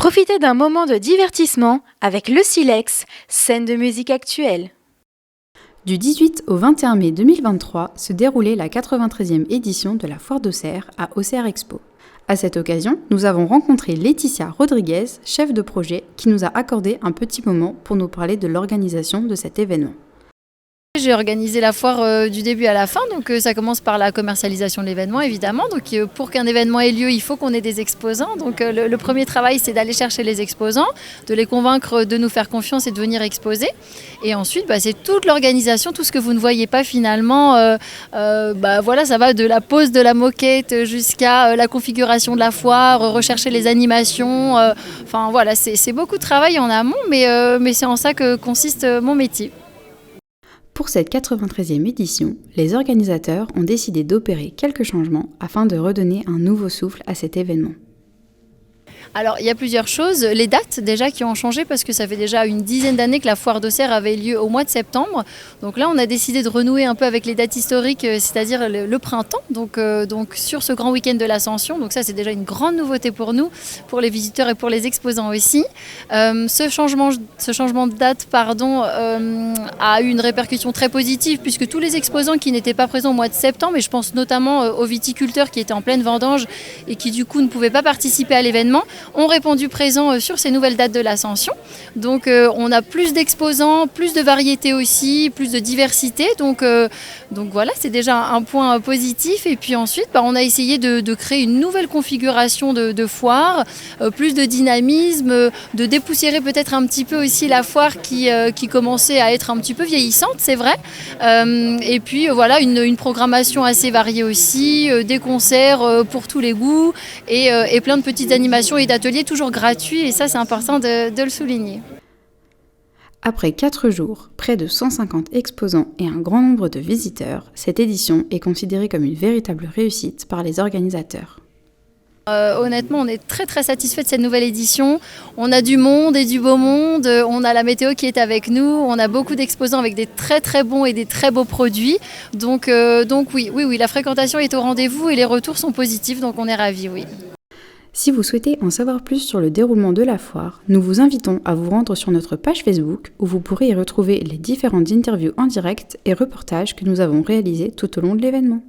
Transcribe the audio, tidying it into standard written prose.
Profitez d'un moment de divertissement avec le Silex, scène de musique actuelle. Du 18 au 21 mai 2023 se déroulait la 93e édition de la Foire d'Auxerre à Auxerre Expo. À cette occasion, nous avons rencontré Laetitia Rodriguez, chef de projet, qui nous a accordé un petit moment pour nous parler de l'organisation de cet événement. J'ai organisé la foire du début à la fin, donc ça commence par la commercialisation de l'événement évidemment. Donc pour qu'un événement ait lieu, il faut qu'on ait des exposants. Donc le premier travail, c'est d'aller chercher les exposants, de les convaincre de nous faire confiance et de venir exposer. Et ensuite, c'est toute l'organisation, tout ce que vous ne voyez pas finalement. Voilà, ça va de la pose de la moquette jusqu'à la configuration de la foire, rechercher les animations. Enfin voilà, c'est beaucoup de travail en amont, mais c'est en ça que consiste mon métier. Pour cette 93e édition, les organisateurs ont décidé d'opérer quelques changements afin de redonner un nouveau souffle à cet événement. Alors il y a plusieurs choses, les dates déjà qui ont changé parce que ça fait déjà une dizaine d'années que la foire d'Auxerre avait lieu au mois de septembre. Donc là on a décidé de renouer un peu avec les dates historiques, c'est-à-dire le printemps, donc sur ce grand week-end de l'Ascension. Donc ça c'est déjà une grande nouveauté pour nous, pour les visiteurs et pour les exposants aussi. Ce changement de date a eu une répercussion très positive puisque tous les exposants qui n'étaient pas présents au mois de septembre, et je pense notamment aux viticulteurs qui étaient en pleine vendange et qui du coup ne pouvaient pas participer à l'événement, ont répondu présent sur ces nouvelles dates de l'Ascension. Donc on a plus d'exposants, plus de variété aussi, plus de diversité. Donc voilà, c'est déjà un point positif. Et puis ensuite, on a essayé de créer une nouvelle configuration de foire, plus de dynamisme, de dépoussiérer peut-être un petit peu aussi la foire qui commençait à être un petit peu vieillissante, c'est vrai. Et puis voilà, une programmation assez variée aussi, des concerts pour tous les goûts et plein de petites animations et d'ateliers toujours gratuits, et ça c'est important de le souligner. Après 4 jours, près de 150 exposants et un grand nombre de visiteurs, cette édition est considérée comme une véritable réussite par les organisateurs. Honnêtement, on est très très satisfait de cette nouvelle édition. On a du monde et du beau monde, on a la météo qui est avec nous, on a beaucoup d'exposants avec des très très bons et des très beaux produits. Donc oui, la fréquentation est au rendez-vous et les retours sont positifs, donc on est ravis, oui. Si vous souhaitez en savoir plus sur le déroulement de la foire, nous vous invitons à vous rendre sur notre page Facebook où vous pourrez y retrouver les différentes interviews en direct et reportages que nous avons réalisés tout au long de l'événement.